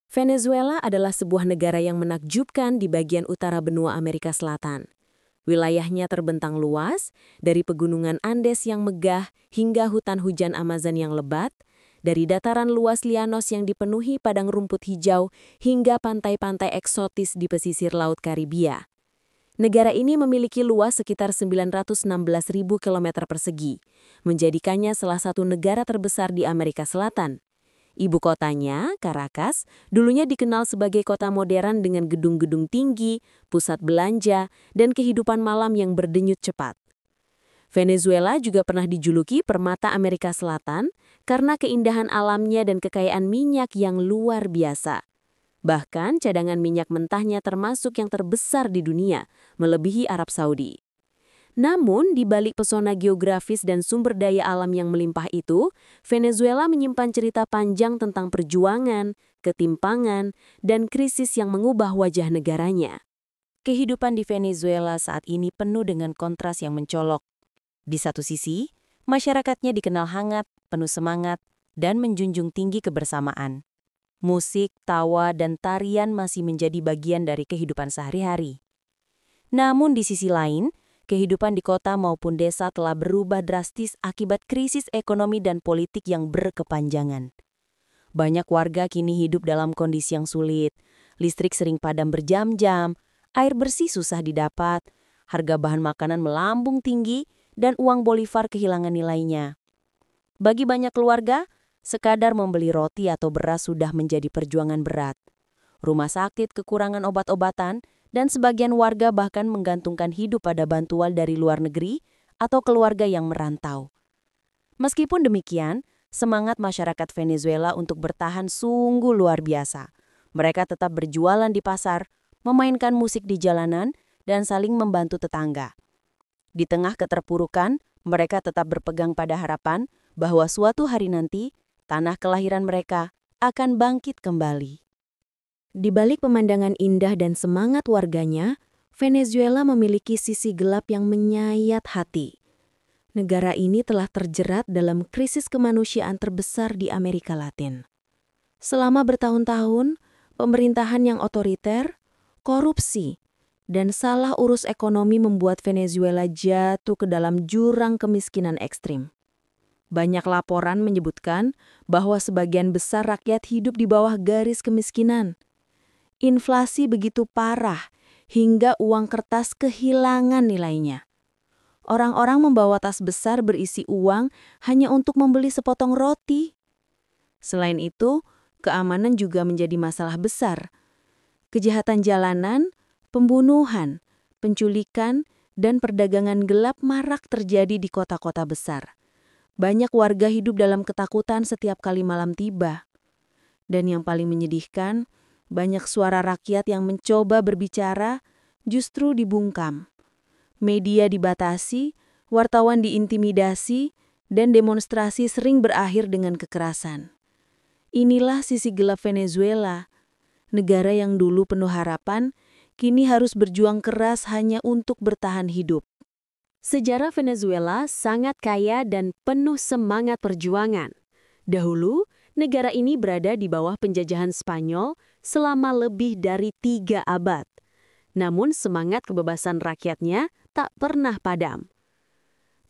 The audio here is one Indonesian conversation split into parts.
Venezuela adalah sebuah negara yang menakjubkan di bagian utara benua Amerika Selatan. Wilayahnya terbentang luas, dari pegunungan Andes yang megah hingga hutan hujan Amazon yang lebat, dari dataran luas Llanos yang dipenuhi padang rumput hijau hingga pantai-pantai eksotis di pesisir Laut Karibia. Negara ini memiliki luas sekitar 916.000 km persegi, menjadikannya salah satu negara terbesar di Amerika Selatan. Ibu kotanya, Caracas, dulunya dikenal sebagai kota modern dengan gedung-gedung tinggi, pusat belanja, dan kehidupan malam yang berdenyut cepat. Venezuela juga pernah dijuluki permata Amerika Selatan karena keindahan alamnya dan kekayaan minyak yang luar biasa. Bahkan cadangan minyak mentahnya termasuk yang terbesar di dunia, melebihi Arab Saudi. Namun, di balik pesona geografis dan sumber daya alam yang melimpah itu, Venezuela menyimpan cerita panjang tentang perjuangan, ketimpangan, dan krisis yang mengubah wajah negaranya. Kehidupan di Venezuela saat ini penuh dengan kontras yang mencolok. Di satu sisi, masyarakatnya dikenal hangat, penuh semangat, dan menjunjung tinggi kebersamaan. Musik, tawa, dan tarian masih menjadi bagian dari kehidupan sehari-hari. Namun di sisi lain, kehidupan di kota maupun desa telah berubah drastis akibat krisis ekonomi dan politik yang berkepanjangan. Banyak warga kini hidup dalam kondisi yang sulit. Listrik sering padam berjam-jam, air bersih susah didapat, harga bahan makanan melambung tinggi, dan uang bolivar kehilangan nilainya. Bagi banyak keluarga, sekadar membeli roti atau beras sudah menjadi perjuangan berat. Rumah sakit kekurangan obat-obatan, dan sebagian warga bahkan menggantungkan hidup pada bantuan dari luar negeri atau keluarga yang merantau. Meskipun demikian, semangat masyarakat Venezuela untuk bertahan sungguh luar biasa. Mereka tetap berjualan di pasar, memainkan musik di jalanan, dan saling membantu tetangga. Di tengah keterpurukan, mereka tetap berpegang pada harapan bahwa suatu hari nanti, tanah kelahiran mereka akan bangkit kembali. Di balik pemandangan indah dan semangat warganya, Venezuela memiliki sisi gelap yang menyayat hati. Negara ini telah terjerat dalam krisis kemanusiaan terbesar di Amerika Latin. Selama bertahun-tahun, pemerintahan yang otoriter, korupsi, dan salah urus ekonomi membuat Venezuela jatuh ke dalam jurang kemiskinan ekstrim. Banyak laporan menyebutkan bahwa sebagian besar rakyat hidup di bawah garis kemiskinan. Inflasi begitu parah hingga uang kertas kehilangan nilainya. Orang-orang membawa tas besar berisi uang hanya untuk membeli sepotong roti. Selain itu, keamanan juga menjadi masalah besar. Kejahatan jalanan, pembunuhan, penculikan, dan perdagangan gelap marak terjadi di kota-kota besar. Banyak warga hidup dalam ketakutan setiap kali malam tiba. Dan yang paling menyedihkan, banyak suara rakyat yang mencoba berbicara justru dibungkam. Media dibatasi, wartawan diintimidasi, dan demonstrasi sering berakhir dengan kekerasan. Inilah sisi gelap Venezuela. Negara yang dulu penuh harapan, kini harus berjuang keras hanya untuk bertahan hidup. Sejarah Venezuela sangat kaya dan penuh semangat perjuangan. Dahulu, negara ini berada di bawah penjajahan Spanyol selama lebih dari 3 abad. Namun semangat kebebasan rakyatnya tak pernah padam.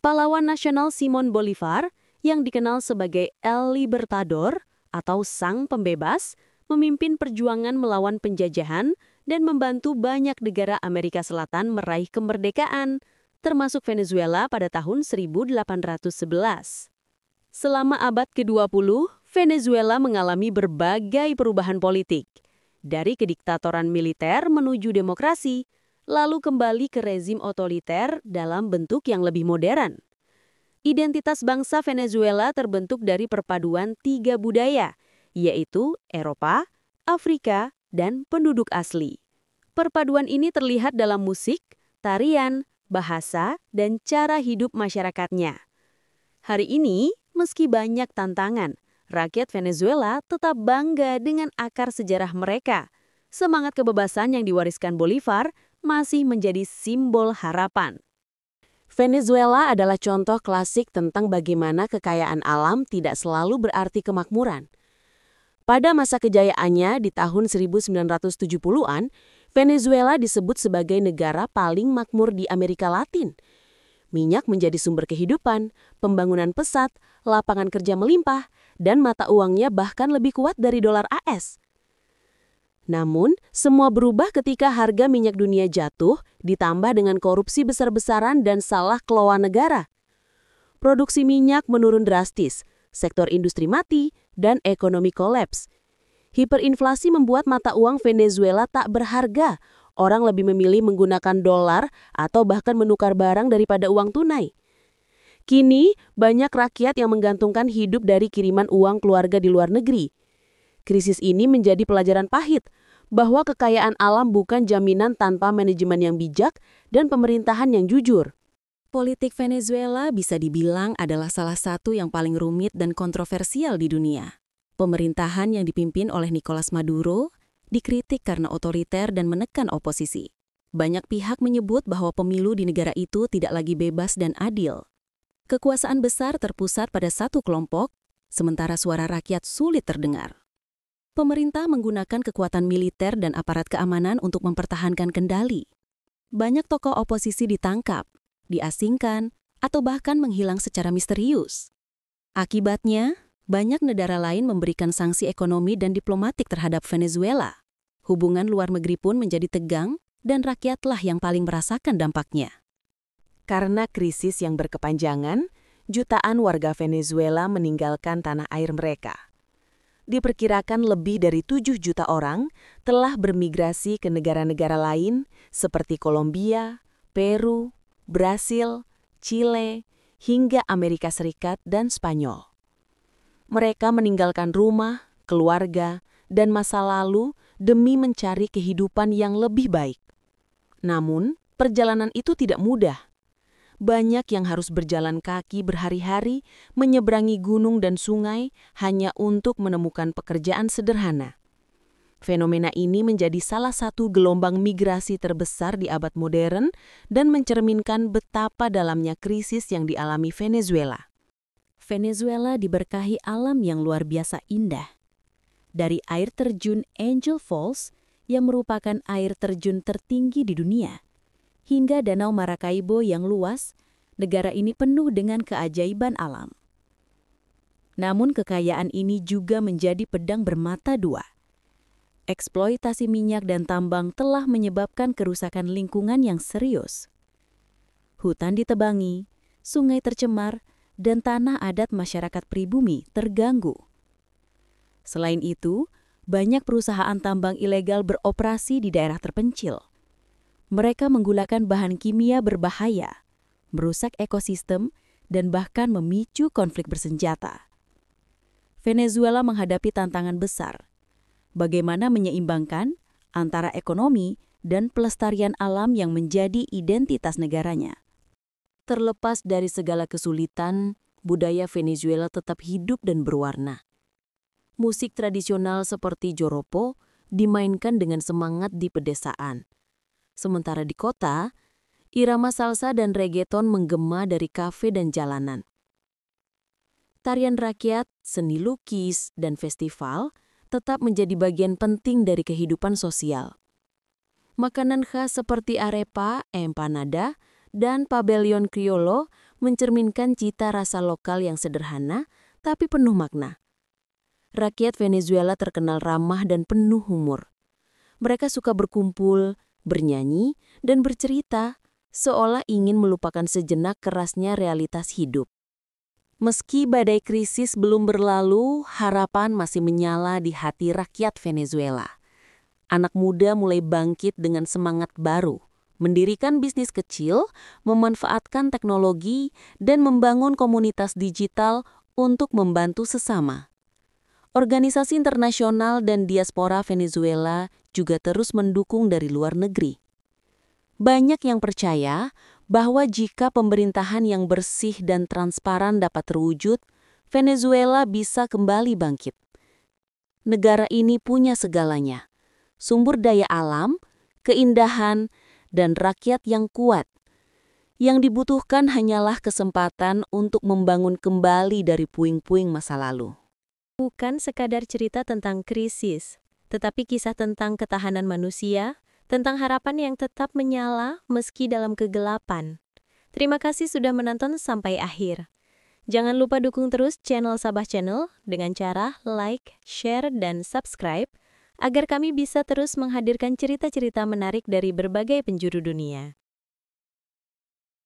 Pahlawan nasional Simón Bolívar, yang dikenal sebagai El Libertador atau Sang Pembebas, memimpin perjuangan melawan penjajahan dan membantu banyak negara Amerika Selatan meraih kemerdekaan, termasuk Venezuela pada tahun 1811. Selama abad ke-20, Venezuela mengalami berbagai perubahan politik. Dari kediktatoran militer menuju demokrasi, lalu kembali ke rezim otoriter dalam bentuk yang lebih modern. Identitas bangsa Venezuela terbentuk dari perpaduan 3 budaya, yaitu Eropa, Afrika, dan penduduk asli. Perpaduan ini terlihat dalam musik, tarian, bahasa, dan cara hidup masyarakatnya. Hari ini, meski banyak tantangan, rakyat Venezuela tetap bangga dengan akar sejarah mereka. Semangat kebebasan yang diwariskan Bolívar masih menjadi simbol harapan. Venezuela adalah contoh klasik tentang bagaimana kekayaan alam tidak selalu berarti kemakmuran. Pada masa kejayaannya di tahun 1970-an, Venezuela disebut sebagai negara paling makmur di Amerika Latin. Minyak menjadi sumber kehidupan, pembangunan pesat, lapangan kerja melimpah, dan mata uangnya bahkan lebih kuat dari dolar AS. Namun, semua berubah ketika harga minyak dunia jatuh, ditambah dengan korupsi besar-besaran dan salah kelola negara. Produksi minyak menurun drastis, sektor industri mati, dan ekonomi kolaps. Hiperinflasi membuat mata uang Venezuela tak berharga. Orang lebih memilih menggunakan dolar atau bahkan menukar barang daripada uang tunai. Kini, banyak rakyat yang menggantungkan hidup dari kiriman uang keluarga di luar negeri. Krisis ini menjadi pelajaran pahit bahwa kekayaan alam bukan jaminan tanpa manajemen yang bijak dan pemerintahan yang jujur. Politik Venezuela bisa dibilang adalah salah satu yang paling rumit dan kontroversial di dunia. Pemerintahan yang dipimpin oleh Nicolas Maduro dikritik karena otoriter dan menekan oposisi. Banyak pihak menyebut bahwa pemilu di negara itu tidak lagi bebas dan adil. Kekuasaan besar terpusat pada satu kelompok, sementara suara rakyat sulit terdengar. Pemerintah menggunakan kekuatan militer dan aparat keamanan untuk mempertahankan kendali. Banyak tokoh oposisi ditangkap, diasingkan, atau bahkan menghilang secara misterius. Akibatnya, banyak negara lain memberikan sanksi ekonomi dan diplomatik terhadap Venezuela. Hubungan luar negeri pun menjadi tegang dan rakyatlah yang paling merasakan dampaknya. Karena krisis yang berkepanjangan, jutaan warga Venezuela meninggalkan tanah air mereka. Diperkirakan lebih dari 7 juta orang telah bermigrasi ke negara-negara lain seperti Kolombia, Peru, Brasil, Chile, hingga Amerika Serikat dan Spanyol. Mereka meninggalkan rumah, keluarga, dan masa lalu demi mencari kehidupan yang lebih baik. Namun, perjalanan itu tidak mudah. Banyak yang harus berjalan kaki berhari-hari, menyeberangi gunung dan sungai hanya untuk menemukan pekerjaan sederhana. Fenomena ini menjadi salah satu gelombang migrasi terbesar di abad modern dan mencerminkan betapa dalamnya krisis yang dialami Venezuela. Venezuela diberkahi alam yang luar biasa indah. Dari air terjun Angel Falls yang merupakan air terjun tertinggi di dunia, hingga Danau Maracaibo yang luas, negara ini penuh dengan keajaiban alam. Namun kekayaan ini juga menjadi pedang bermata dua. Eksploitasi minyak dan tambang telah menyebabkan kerusakan lingkungan yang serius. Hutan ditebangi, sungai tercemar, dan tanah adat masyarakat pribumi terganggu. Selain itu, banyak perusahaan tambang ilegal beroperasi di daerah terpencil. Mereka menggunakan bahan kimia berbahaya, merusak ekosistem, dan bahkan memicu konflik bersenjata. Venezuela menghadapi tantangan besar. Bagaimana menyeimbangkan antara ekonomi dan pelestarian alam yang menjadi identitas negaranya. Terlepas dari segala kesulitan, budaya Venezuela tetap hidup dan berwarna. Musik tradisional seperti joropo dimainkan dengan semangat di pedesaan. Sementara di kota, irama salsa dan reggaeton menggema dari kafe dan jalanan. Tarian rakyat, seni lukis, dan festival tetap menjadi bagian penting dari kehidupan sosial. Makanan khas seperti arepa, empanada, dan pabellon criollo mencerminkan cita rasa lokal yang sederhana tapi penuh makna. Rakyat Venezuela terkenal ramah dan penuh humor. Mereka suka berkumpul, bernyanyi, dan bercerita seolah ingin melupakan sejenak kerasnya realitas hidup. Meski badai krisis belum berlalu, harapan masih menyala di hati rakyat Venezuela. Anak muda mulai bangkit dengan semangat baru, mendirikan bisnis kecil, memanfaatkan teknologi, dan membangun komunitas digital untuk membantu sesama. Organisasi internasional dan diaspora Venezuela juga terus mendukung dari luar negeri. Banyak yang percaya bahwa jika pemerintahan yang bersih dan transparan dapat terwujud, Venezuela bisa kembali bangkit. Negara ini punya segalanya, sumber daya alam, keindahan, dan rakyat yang kuat. Yang dibutuhkan hanyalah kesempatan untuk membangun kembali dari puing-puing masa lalu. Bukan sekadar cerita tentang krisis, tetapi kisah tentang ketahanan manusia, tentang harapan yang tetap menyala meski dalam kegelapan. Terima kasih sudah menonton sampai akhir. Jangan lupa dukung terus channel Sabah Channel dengan cara like, share, dan subscribe agar kami bisa terus menghadirkan cerita-cerita menarik dari berbagai penjuru dunia.